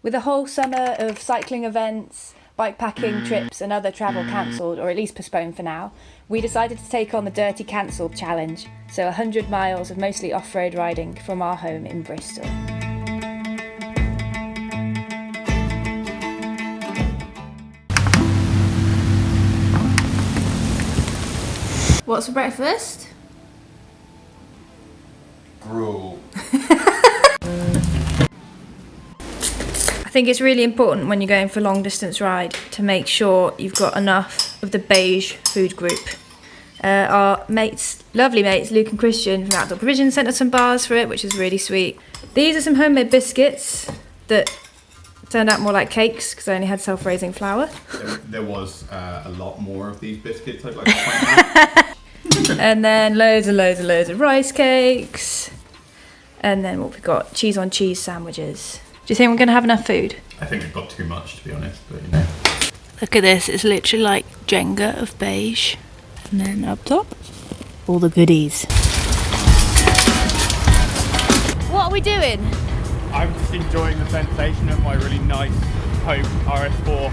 With a whole summer of cycling events, bikepacking trips and other travel cancelled, or at least postponed for now, we decided to take on the Dirty Cancelled challenge, so 100 miles of mostly off-road riding from our home in Bristol. What's for breakfast? Gruel. I think it's really important when you're going for a long distance ride to make sure you've got enough of the beige food group. Our mates, lovely mates, Luke and Christian from Outdoor Provision sent us some bars for it, which is really sweet. These are some homemade biscuits that turned out more like cakes because I only had self-raising flour. There was a lot more of these biscuits, I'd like to point out. And then loads of rice cakes. And then what we've got, cheese on cheese sandwiches. Do you think we're going to have enough food? I think we've got too much, to be honest, but you know. Look at this, it's literally like Jenga of beige. And then up top, all the goodies. What are we doing? I'm just enjoying the sensation of my really nice Hope RS4.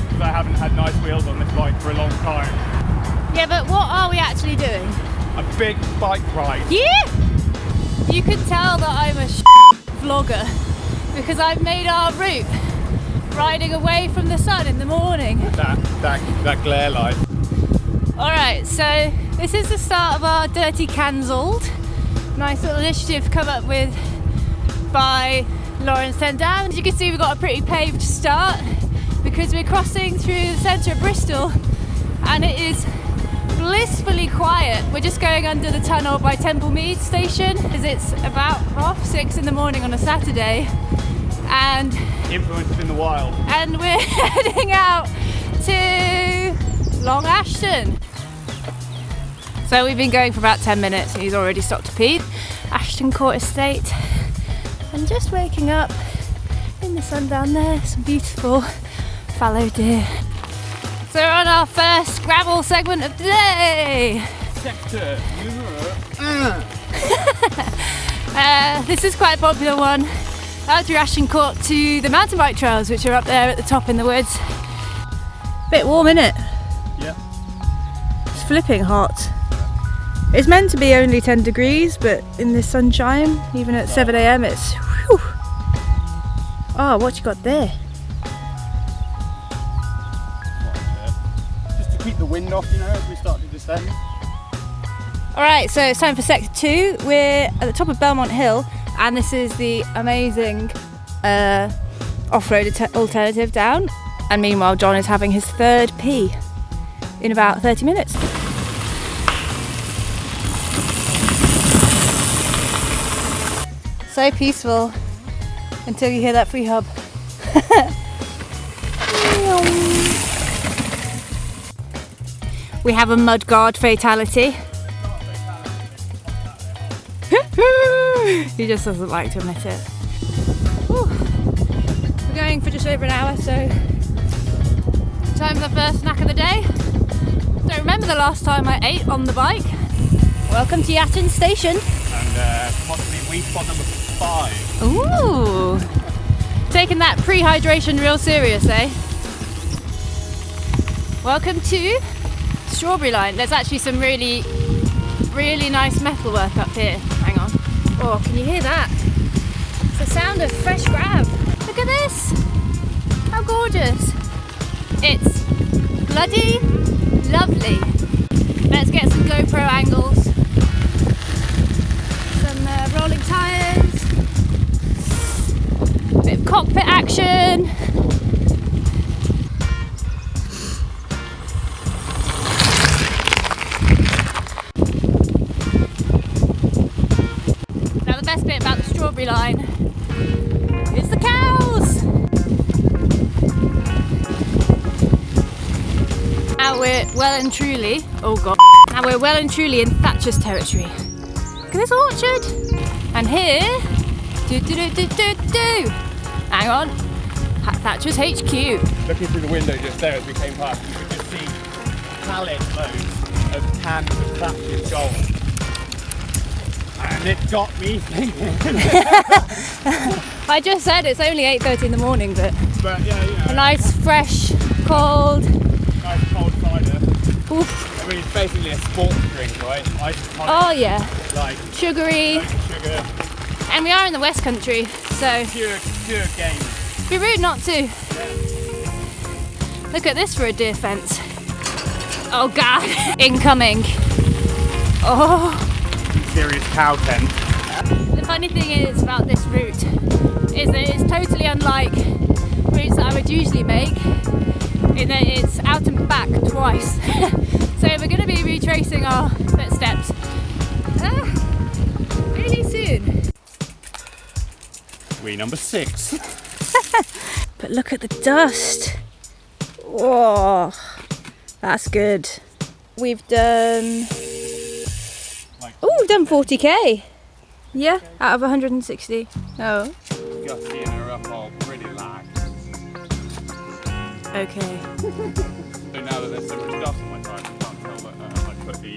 Because I haven't had nice wheels on this bike for a long time. Yeah, but what are we actually doing? A big bike ride. Yeah! You can tell that I'm a vlogger because I've made our route riding away from the sun in the morning. That glare light. Alright, so this is the start of our Dirty Kanzelled. Nice little initiative come up with by Lawrence Tendam. As you can see, we've got a pretty paved start because we're crossing through the centre of Bristol and it is blissfully quiet. We're just going under the tunnel by Temple Mead station as it's about 6:30 in the morning on a Saturday, and Influenced in the wild. And we're heading out to Long Ashton. So we've been going for about 10 minutes and he's already stopped to pee. Ashton Court Estate, and just waking up in the sun down there, some beautiful fallow deer. So we're on our first gravel segment of the day. Sector This is quite a popular one. Out through Ashton Court to the mountain bike trails, which are up there at the top in the woods. Bit warm, innit? Yeah. It's flipping hot. It's meant to be only 10 degrees, but in this sunshine, even at 7 AM, it's whew. Oh, what you got there? Keep the wind off, you know, as we start to descend. Alright, so it's time for Sector 2. We're at the top of Belmont Hill, and this is the amazing off-road alternative down. And meanwhile, John is having his third pee in about 30 minutes. So peaceful until you hear that free hub. We have a mudguard fatality. He just doesn't like to admit it. Whew. We're going for just over an hour, so time for the first snack of the day. Don't remember the last time I ate on the bike. Welcome to Yatton Station. And possibly weed spot number 5. Ooh! Taking that pre-hydration real serious, eh? Welcome to Strawberry Line. There's actually some really nice metalwork up here. Hang on. Oh, can you hear that? It's the sound of fresh grab. Look at this. How gorgeous. It's bloody lovely. Let's get some GoPro angles. Some rolling tyres. Bit of cockpit action. Bit about the Strawberry Line is the cows. Now we're well and truly, oh god, now we're well and truly in Thatcher's territory. Look at this orchard. And here, hang on, Thatcher's HQ. Looking through the window just there as we came past, you could just see pallet loads of cans of Thatcher's gold. And it got me thinking. I just said it's only 8:30 in the morning, but yeah, you know, a nice, fresh, cold. nice cold cider. Oof. I mean, it's basically a sports drink, right? Isotonic, Oh yeah, like sugary. sugar, And we are in the West Country, so pure game. it'd be rude not to. Look at this for a deer fence. Oh God, incoming. Oh. Serious cow tent. The funny thing is about this route is that it's totally unlike routes that I would usually make, in that it's out and back twice. So we're going to be retracing our footsteps really soon. Wee number 6. But look at the dust. Whoa, that's good. We've done, we've done 40k. Yeah, out of 160. Oh. Gusty and her up all pretty lax. Okay. So now that there's so much dust on my tires, I can't tell that I put the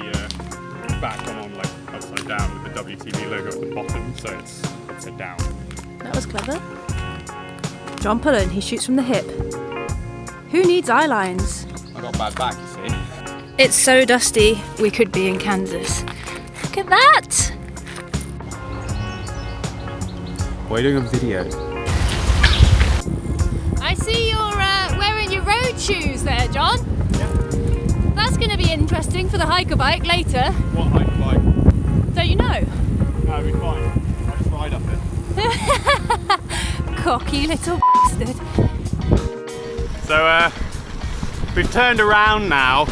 back on like upside down with the WTB logo at the bottom, so it's upside down. That was clever. John Pullen, he shoots from the hip. Who needs eye lines? I got bad back, you see. It's so dusty, we could be in Kansas. Look at that! Why are you doing a video? I see you're wearing your road shoes there, John. Yeah. That's going to be interesting for the hiker bike later. What hiker bike? Don't you know? That'll be fine. I'll just ride up it. Cocky little bastard. So we've turned around now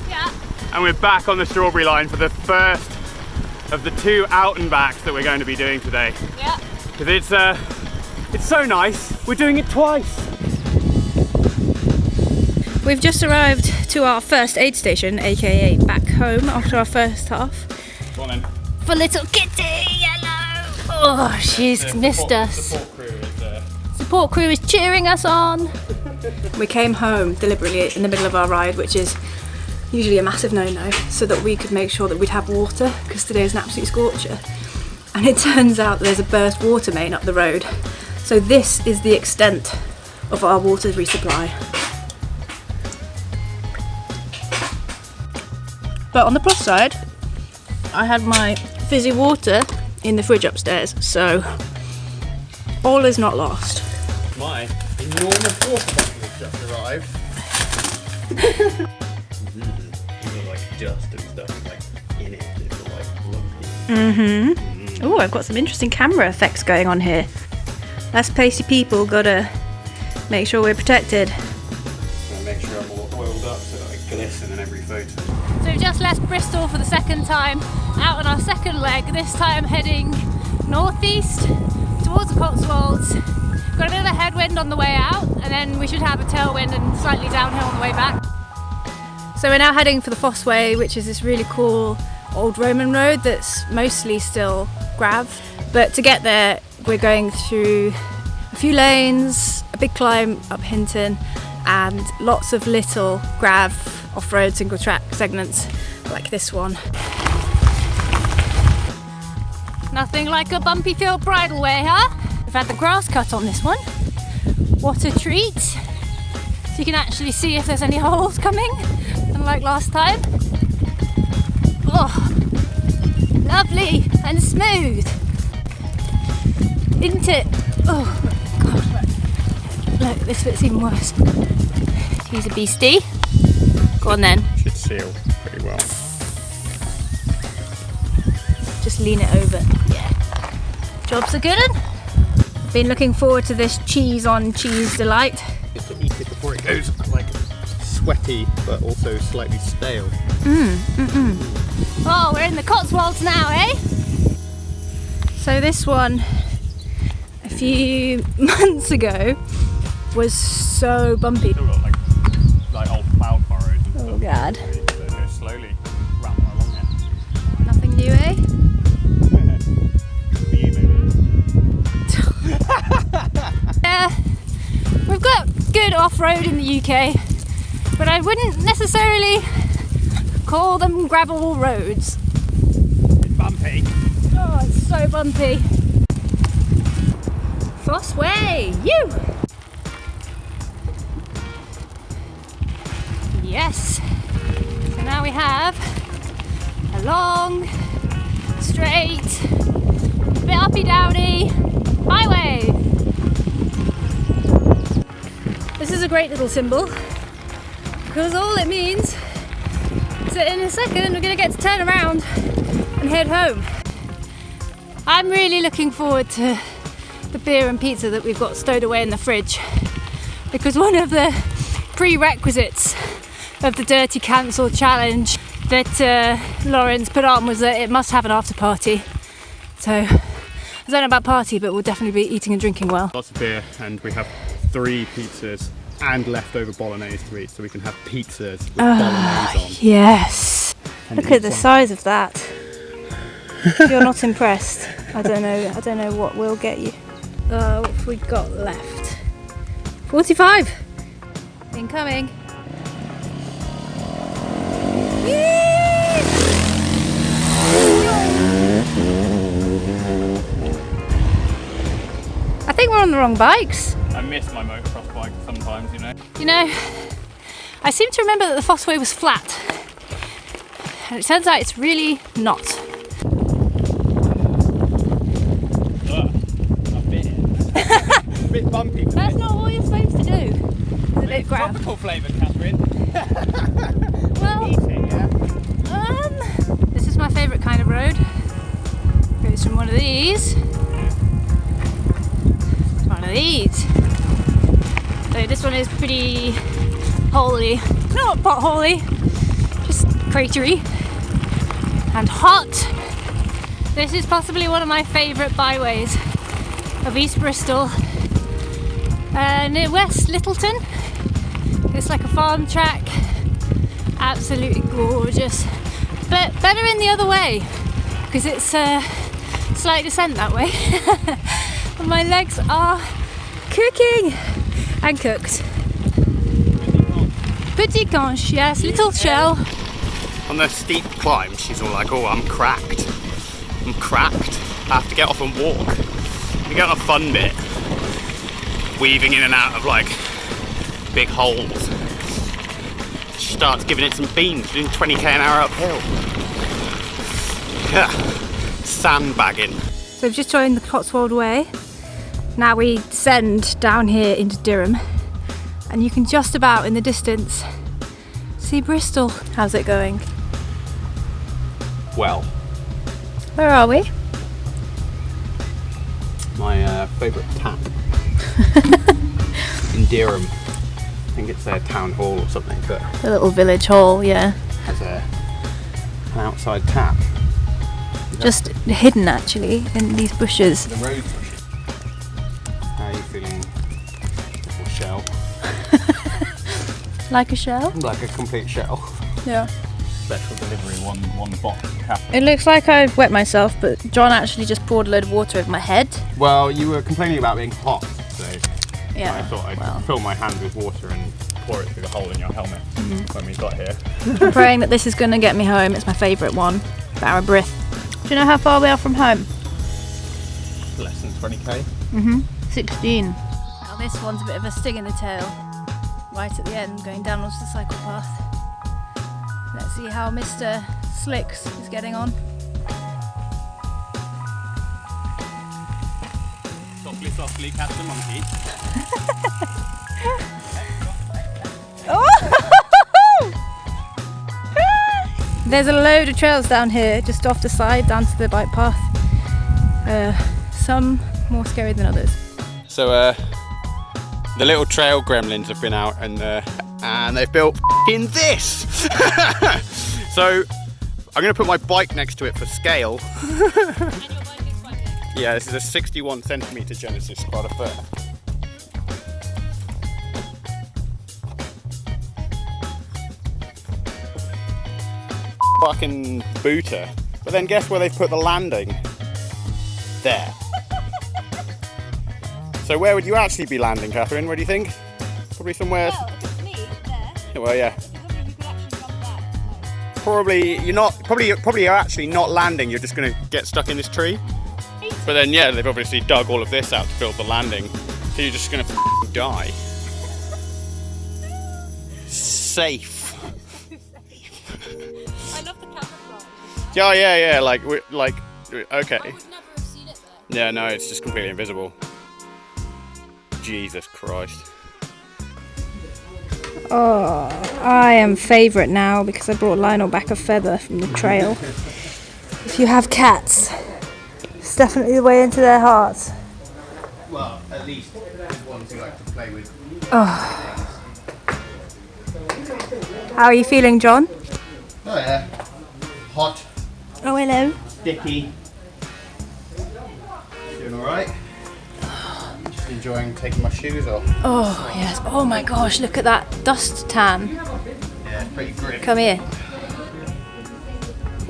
Yeah. and we're back on the strawberry line for the first of the 2 out and backs that we're going to be doing today. Yeah. Because it's so nice, we're doing it twice. We've just arrived to our first aid station, aka back home after our first half. Go on then. For little Kitty Yellow. Oh, she's missed us. Support crew is cheering us on. We came home deliberately in the middle of our ride, which is usually a massive no-no, so that we could make sure that we'd have water, because today is an absolute scorcher. And it turns out that there's a burst water main up the road. So this is the extent of our water resupply. But on the plus side, I had my fizzy water in the fridge upstairs, so all is not lost. My enormous water bottle has just arrived. Like dust and stuff like in it. It's all like lumpy. Oh, I've got some interesting camera effects going on here. Us pacey people gotta make sure we're protected. I'll make sure I'm all oiled up so that I glisten in every photo. So we've just left Bristol for the second time, out on our second leg, this time heading northeast towards the Cotswolds. Got a bit of a headwind on the way out, and then we should have a tailwind and slightly downhill on the way back. So we're now heading for the Fossway, which is this really cool old Roman road that's mostly still grav. But to get there, we're going through a few lanes, a big climb up Hinton, and lots of little grav off-road single track segments like this one. Nothing like a bumpy field bridleway, huh? We've had the grass cut on this one. What a treat. So you can actually see if there's any holes coming, unlike last time. Oh, lovely and smooth. Isn't it? Oh God. Look, this bit's even worse. He's a beastie. Go on then. Should seal pretty well. Just lean it over. Yeah. Job's a good one. Been looking forward to this cheese on cheese delight. It's to eat it before it goes like sweaty but also slightly stale. Oh, we're in the Cotswolds now, eh? So this one, a few months ago, was so bumpy. Still got like old cloud furrows and stuff. Oh God. So go slowly rattle along it. Nothing new, eh? For you maybe. Yeah, we've got good off-road in the UK, but I wouldn't necessarily call them gravel roads. It's bumpy. Oh, it's so bumpy. Foss Way! You! Yes! So now we have a long, straight, bit uppy downy highway. This is a great little symbol because all it means is that in a second we're going to get to turn around and head home. I'm really looking forward to the beer and pizza that we've got stowed away in the fridge, because one of the prerequisites of the Dirty Kanzelled challenge that Lauren's put on was that it must have an after party. So I don't know about party, but we'll definitely be eating and drinking well. Lots of beer, and we have 3 pizzas and leftover bolognese to eat, so we can have pizzas with bolognese on. Yes! And Look at the size of that. If you're not impressed, I don't know what we'll get you. What have we got left? 45! Incoming. I think we're on the wrong bikes. I miss my motocross bike sometimes, you know. You know, I seem to remember that the Foss Way was flat, and it turns out it's really not. A bit bumpy. That's not what you're supposed to do. It's a bit grab. Tropical flavoured, Catherine. Well, Eating, yeah. this is my favourite kind of road. Goes from one of these to one of these. So this one is pretty holy, not potholy, just cratery and hot. This is possibly one of my favourite byways of East Bristol, near West Littleton. It's like a farm track, absolutely gorgeous, but better in the other way because it's a slight descent that way. And my legs are cooking and cooked. Petit conche, yes, little shell. On the steep climb, she's all like, "Oh, I'm cracked. I'm cracked. I have to get off and walk." You get on a fun bit, weaving in and out of like big holes. She starts giving it some beans, doing 20k an hour uphill. Yeah, sandbagging. So we've just joined the Cotswold Way. Now we descend down here into Durham, and you can just about in the distance see Bristol. How's it going? Well, Where are we? my favourite tap in Durham. I think it's their town hall or something, but The little village hall, yeah. has an outside tap. Just hidden actually in these bushes. The rose bushes. How are you feeling, little shell? Like a shell? Like a complete shell. Yeah. Special delivery, one box. It looks like I've wet myself, but John actually just poured a load of water over my head. Well, you were complaining about being hot, so Yeah. I thought I'd fill my hand with water and pour it through the hole in your helmet when we got here. I'm praying that this is going to get me home. It's my favourite one. Barra Do you know how far we are from home? Less than 20k. 16. Now this one's a bit of a sting in the tail. Right at the end, going down onto the cycle path. Let's see how Mr. Slicks is getting on. Softly, softly, catch the monkey. There's a load of trails down here, just off the side, down to the bike path. Some more scary than others. So the little trail gremlins have been out and they've built f***ing this. So I'm going to put my bike next to it for scale. Yeah, this is a 61 centimetre Genesis quad a foot. Fucking booter. But then guess where they've put the landing? There. So where would you actually be landing, Catherine? Where do you think? Probably somewhere. Well, if it's me, there. Well, yeah. I wonder if we could actually jump that. Probably you're not. Probably you're actually not landing. You're just going to get stuck in this tree. But then, yeah, they've obviously dug all of this out to build the landing. So you're just gonna die. Safe. I love the camouflage. Yeah. Like, okay. I would never have seen it there. Yeah, no, it's just completely invisible. Jesus Christ. Oh, I am favourite now because I brought Lionel back a feather from the trail. If you have cats, it's definitely the way into their hearts. Well, at least one to like to play with. Oh. How are you feeling, John? Oh yeah. Hot, Oh, hello. sticky. Doing alright? Just enjoying taking my shoes off. Oh, yes. Oh my gosh, look at that dust tan. Yeah, it's pretty grim. Come here.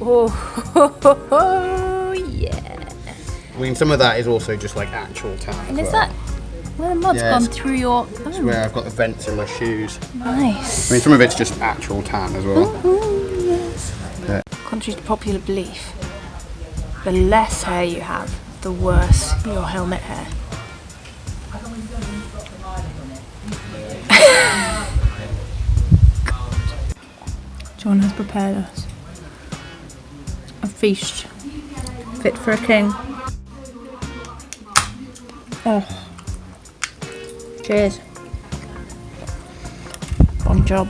Oh, yeah. I mean, some of that is also just like actual tan. And is that where the mud's gone through your... It's where I've got the vents in my shoes. Nice. I mean, some of it's just actual tan as well. Yes. Yeah. Contrary to popular belief, the less hair you have, the worse your helmet hair. John has prepared us a feast fit for a king. Oh. Cheers. Bon job.